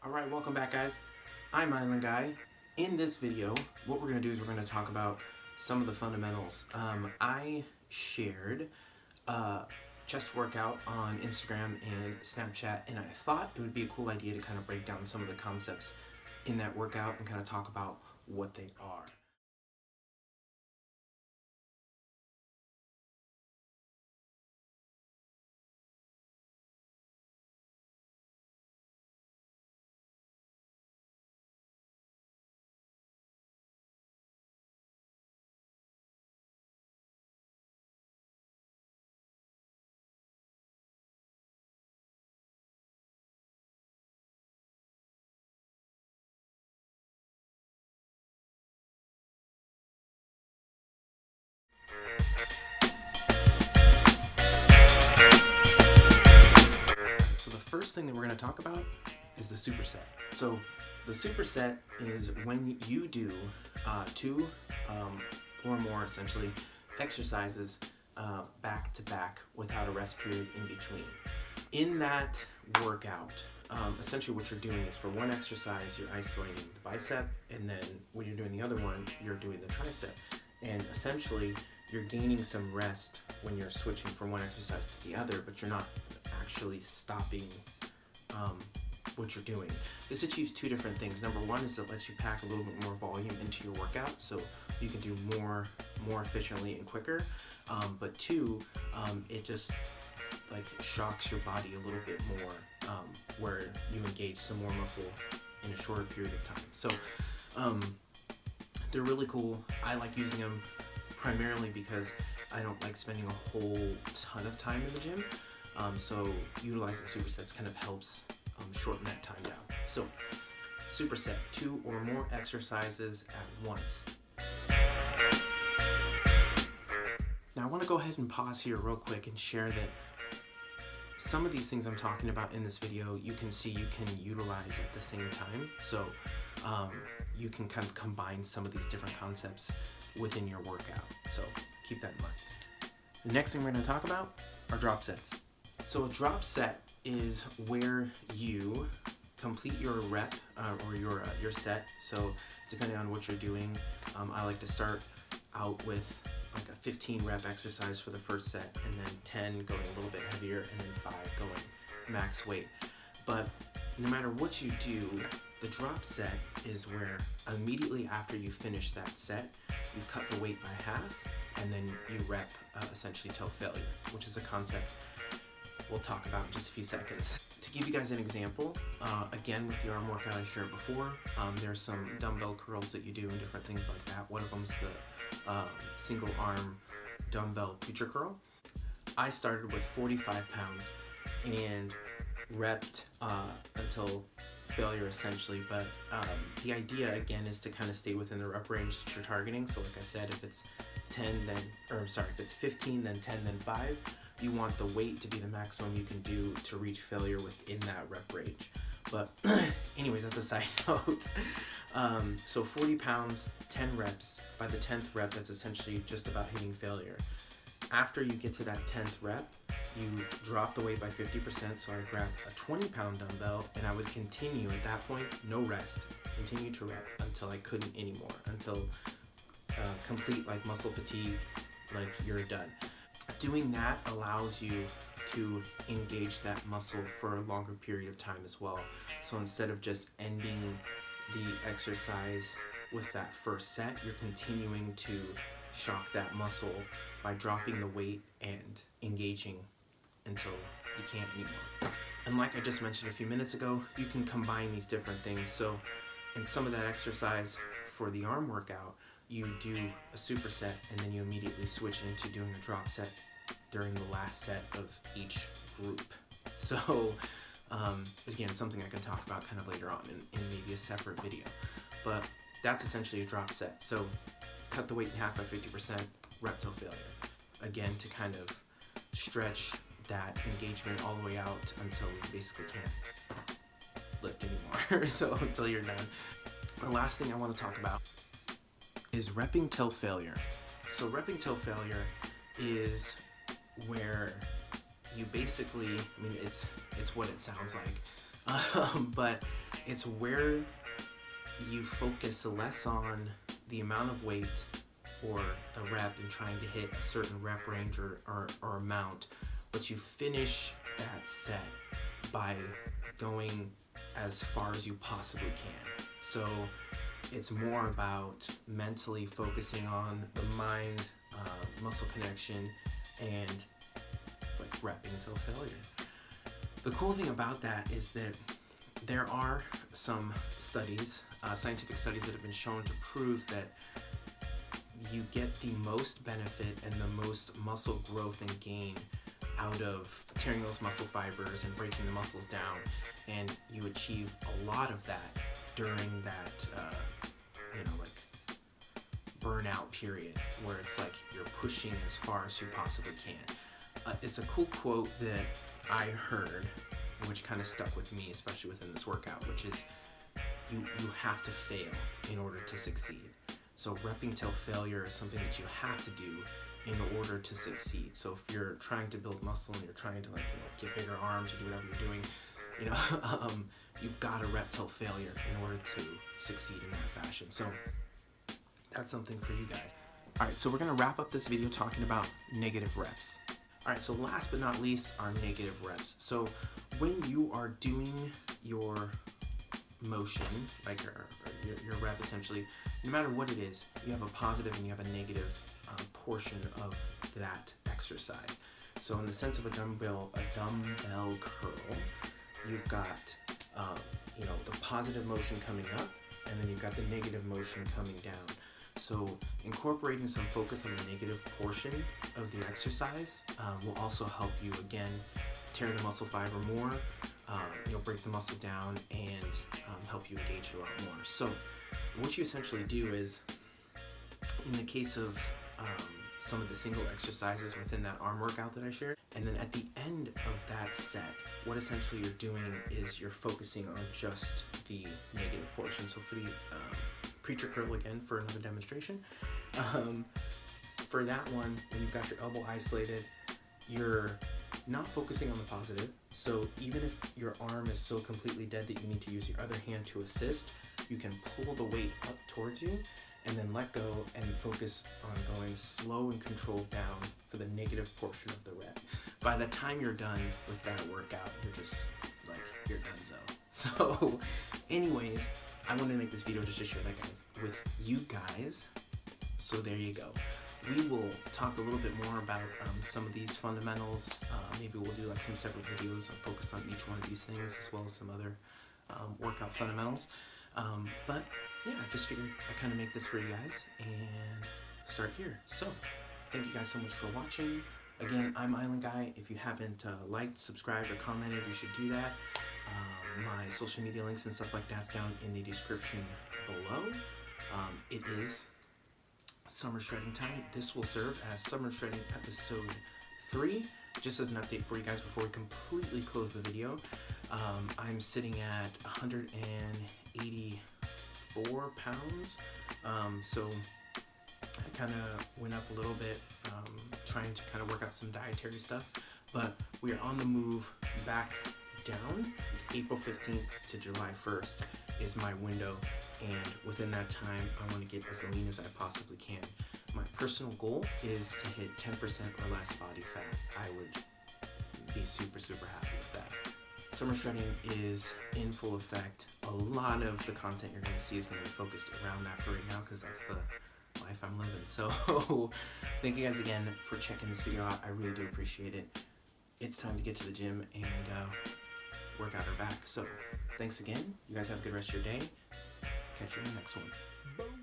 Alright, welcome back guys. I'm Island Guy. In this video, what we're going to do is we're going to talk about some of the fundamentals. I shared a chest workout on Instagram and Snapchat, and I thought it would be a cool idea to kind of break down some of the concepts in that workout and kind of talk about what they are. So the first thing that we're going to talk about is the superset. So the superset is when you do two or more essentially exercises back to back without a rest period in between. In that workout, essentially what you're doing is for one exercise you're isolating the bicep, and then when you're doing the other one you're doing the tricep, and essentially you're gaining some rest when you're switching from one exercise to the other, but you're not actually stopping what you're doing. This achieves two different things. Number one is it lets you pack a little bit more volume into your workout so you can do more efficiently and quicker, but two, it just like shocks your body a little bit more, where you engage some more muscle in a shorter period of time. So they're really cool. I like using them primarily because I don't like spending a whole ton of time in the gym. So utilizing supersets kind of helps shorten that time down. So superset, two or more exercises at once. Now I want to go ahead and pause here real quick and share that some of these things I'm talking about in this video, you can see you can utilize at the same time. So you can kind of combine some of these different concepts within your workout. So keep that in mind. The next thing we're going to talk about are drop sets. So a drop set is where you complete your rep or your set. So depending on what you're doing, I like to start out with like a 15 rep exercise for the first set, and then 10 going a little bit heavier, and then 5 going max weight. But no matter what you do, the drop set is where immediately after you finish that set, you cut the weight by half, and then you rep essentially till failure, which is a concept we'll talk about in just a few seconds. To give you guys an example, again with the arm workout I shared before, there's some dumbbell curls that you do and different things like that. One of them is the single arm dumbbell preacher curl. I started with 45 pounds and repped until failure essentially, but the idea again is to kind of stay within the rep range that you're targeting. So like I said, if it's 10 then, if it's 15 then 10 then 5, you want the weight to be the maximum you can do to reach failure within that rep range. But anyways, that's a side note. So 40 pounds, 10 reps. By the 10th rep, that's essentially just about hitting failure. After you get to that 10th rep, you drop the weight by 50%. So I grabbed a 20-pound dumbbell, and I would continue at that point, no rest. Continue to rep until I couldn't anymore, until complete like muscle fatigue, like you're done. Doing that allows you to engage that muscle for a longer period of time as well. So instead of just ending the exercise with that first set, you're continuing to shock that muscle by dropping the weight and engaging until you can't anymore. And like I just mentioned a few minutes ago, you can combine these different things. So in some of that exercise for the arm workout, you do a superset and then you immediately switch into doing a drop set during the last set of each group. So again, something I can talk about kind of later on in maybe a separate video. But that's essentially a drop set. So cut the weight in half by 50%, rep till failure. Again, to kind of stretch that engagement all the way out until you basically can't lift anymore. So until you're done. The last thing I want to talk about is repping till failure. So repping till failure is where you basically, I mean, it's what it sounds like, but it's where you focus less on the amount of weight or the rep and trying to hit a certain rep range or amount, but you finish that set by going as far as you possibly can. So it's more about mentally focusing on the mind, muscle connection, and like repping until failure. The cool thing about that is that there are some studies, scientific studies that have been shown to prove that you get the most benefit and the most muscle growth and gain out of tearing those muscle fibers and breaking the muscles down, and you achieve a lot of that during that like burnout period where it's like you're pushing as far as you possibly can. It's a cool quote that I heard, which kind of stuck with me, especially within this workout, which is you have to fail in order to succeed. So repping till failure is something that you have to do in order to succeed. So if you're trying to build muscle and you're trying to get bigger arms or do whatever you're doing, you've got to rep till failure in order to succeed in that fashion. So that's something for you guys. All right, so we're gonna wrap up this video talking about negative reps. All right, so last but not least are negative reps. So when you are doing your motion, like your rep essentially, no matter what it is, you have a positive and you have a negative portion of that exercise. So in the sense of a dumbbell curl, you've got the positive motion coming up, and then you've got the negative motion coming down. So incorporating some focus on the negative portion of the exercise will also help you, again, tear the muscle fiber more, break the muscle down, and help you engage a lot more. So what you essentially do is, in the case of some of the single exercises within that arm workout that I shared, and then at the end of that set, what essentially you're doing is you're focusing on just the negative portion. So for the preacher curl, again, for another demonstration, for that one, when you've got your elbow isolated, you're not focusing on the positive. So even if your arm is so completely dead that you need to use your other hand to assist, you can pull the weight up towards you and then let go and focus on going slow and controlled down for the negative portion of the rep. By the time you're done with that workout, you're just like, you're donezo. So anyways, I wanted to make this video just to share that with you guys. So there you go. We will talk a little bit more about some of these fundamentals. Maybe we'll do like some separate videos focused on each one of these things, as well as some other workout fundamentals. But yeah, I just figured I'd kind of make this for you guys and start here. So thank you guys so much for watching. Again, I'm Island Guy. If you haven't liked, subscribed, or commented, you should do that. My social media links and stuff like that's down in the description below. It is summer shredding time. This will serve as summer shredding episode 3. Just as an update for you guys before we completely close the video, I'm sitting at 184 pounds. So I kind of went up a little bit, trying to kind of work out some dietary stuff, but we are on the move back down. It's April 15th to July 1st is my window, and within that time I want to get as lean as I possibly can. My personal goal is to hit 10% or less body fat. I would be super happy with that. Summer shredding is in full effect. A lot of the content you're going to see is going to be focused around that for right now, because that's the life I'm living. So thank you guys again for checking this video out. I really do appreciate it. It's time to get to the gym and work out our back. So thanks again. You guys have a good rest of your day. Catch you in the next one. Boom.